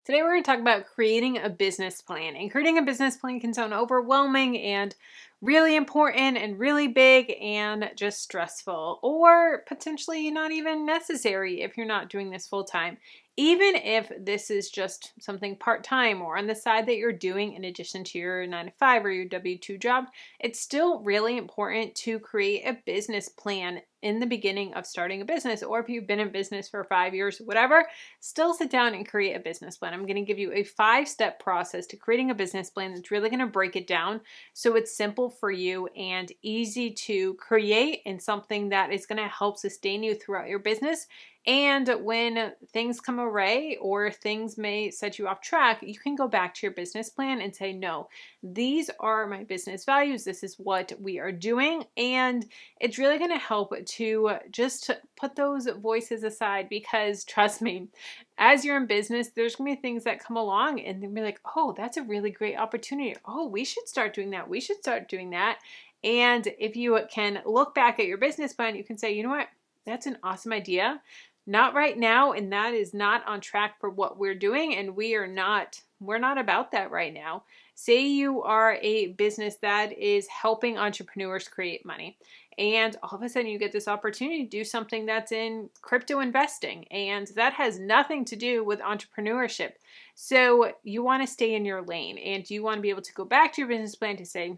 Today we're going to talk about creating a business plan. And creating a business plan can sound overwhelming and really important and really big and just stressful, or potentially not even necessary if you're not doing this full time. Even if this is just something part-time or on the side that you're doing in addition to your 9 to 5 or your W-2 job, it's still really important to create a business plan in the beginning of starting a business, or if you've been in business for 5 years, whatever, still sit down and create a business plan. I'm going to give you a 5-step process to creating a business plan that's really going to break it down so it's simple for you and easy to create, and something that is going to help sustain you throughout your business. And when things come awry or things may set you off track, you can go back to your business plan and say, no, these are my business values. This is what we are doing. And it's really going to help to just put those voices aside, because trust me, as you're in business, there's going to be things that come along and they'll be like, oh, that's a really great opportunity. Oh, we should start doing that. We should start doing that. And if you can look back at your business plan, you can say, you know what? That's an awesome idea. Not right now, and that is not on track for what we're doing, and we're not about that right now. Say you are a business that is helping entrepreneurs create money, and all of a sudden you get this opportunity to do something that's in crypto investing, and that has nothing to do with entrepreneurship. So you want to stay in your lane, and you want to be able to go back to your business plan to say,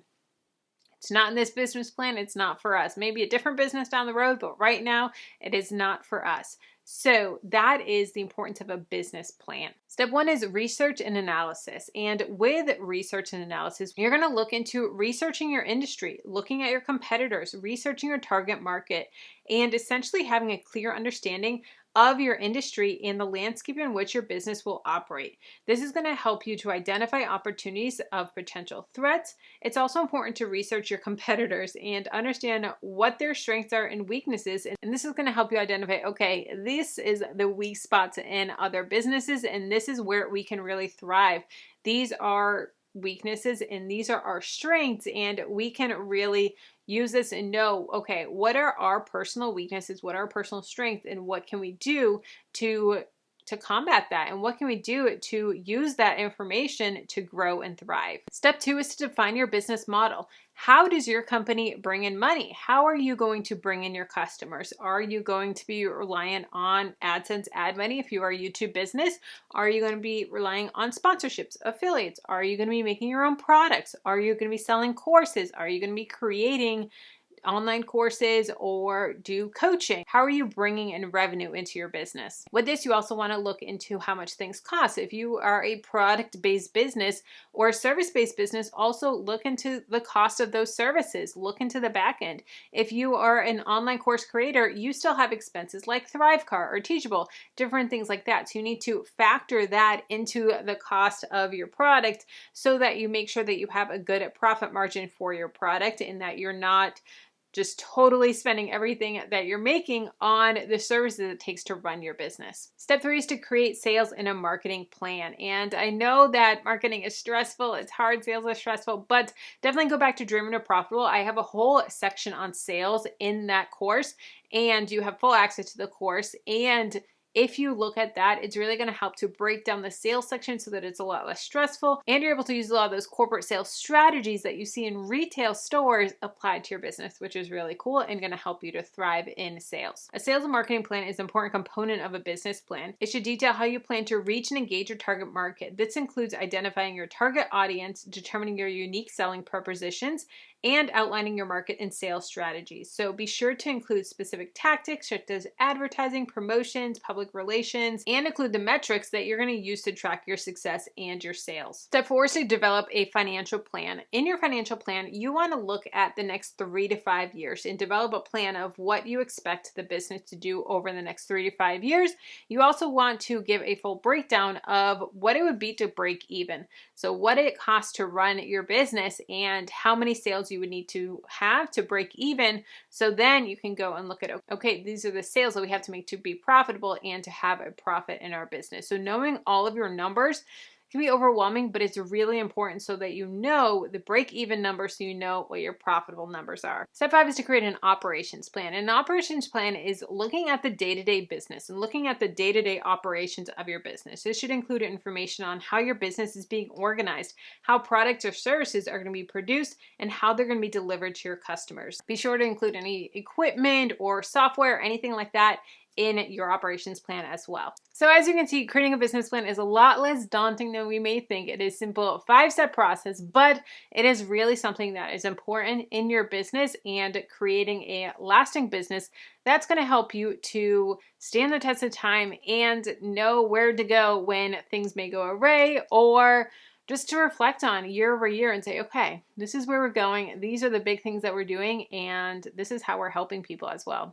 it's not in this business plan, it's not for us. Maybe a different business down the road, but right now it is not for us. So that is the importance of a business plan. Step 1 is research and analysis. And with research and analysis, you're going to look into researching your industry, looking at your competitors, researching your target market, and essentially having a clear understanding of your industry and the landscape in which your business will operate. This is going to help you to identify opportunities of potential threats. It's also important to research your competitors and understand what their strengths are and weaknesses. And this is going to help you identify, okay, this is the weak spots in other businesses, and this is where we can really thrive. These are weaknesses and these are our strengths, and we can really use this and know, okay, what are our personal weaknesses, what are our personal strengths, and what can we do to combat that, and what can we do to use that information to grow and thrive. Step 2 is to define your business model. How does your company bring in money? How are you going to bring in your customers? Are you going to be reliant on AdSense ad money if you are a YouTube business? Are you going to be relying on sponsorships, affiliates? Are you going to be making your own products? Are you going to be selling courses? Are you going to be creating online courses or do coaching? How are you bringing in revenue into your business? With this, you also want to look into how much things cost. If you are a product-based business or a service-based business, also look into the cost of those services. Look into the back end. If you are an online course creator, you still have expenses like Thrivecart or Teachable, different things like that. So you need to factor that into the cost of your product so that you make sure that you have a good profit margin for your product and that you're not just totally spending everything that you're making on the services it takes to run your business. Step 3 is to create sales and a marketing plan. And I know that marketing is stressful, it's hard, sales are stressful, but definitely go back to Dreaming to Profitable. I have a whole section on sales in that course, and you have full access to the course. And if you look at that, it's really going to help to break down the sales section so that it's a lot less stressful, and you're able to use a lot of those corporate sales strategies that you see in retail stores applied to your business, which is really cool and going to help you to thrive in sales. A sales and marketing plan is an important component of a business plan. It should detail how you plan to reach and engage your target market. This includes identifying your target audience, determining your unique selling propositions, and outlining your market and sales strategies. So be sure to include specific tactics such as advertising, promotions, public relations, and include the metrics that you're going to use to track your success and your sales. Step 4 is to develop a financial plan. In your financial plan, you want to look at the next 3 to 5 years and develop a plan of what you expect the business to do over the next 3 to 5 years. You also want to give a full breakdown of what it would be to break even. So what it costs to run your business and how many sales you would need to have to break even. So then you can go and look at, okay, these are the sales that we have to make to be profitable and to have a profit in our business. So knowing all of your numbers can be overwhelming, but it's really important so that you know the break-even numbers, so you know what your profitable numbers are. Step 5 is to create an operations plan. And an operations plan is looking at the day-to-day business and looking at the day-to-day operations of your business. This should include information on how your business is being organized, how products or services are going to be produced, and how they're going to be delivered to your customers. Be sure to include any equipment or software, anything like that, in your operations plan as well. So as you can see, creating a business plan is a lot less daunting than we may think. It is a simple 5-step process, but it is really something that is important in your business and creating a lasting business that's going to help you to stand the test of time and know where to go when things may go awry, or just to reflect on year over year and say, okay, this is where we're going. These are the big things that we're doing, and this is how we're helping people as well.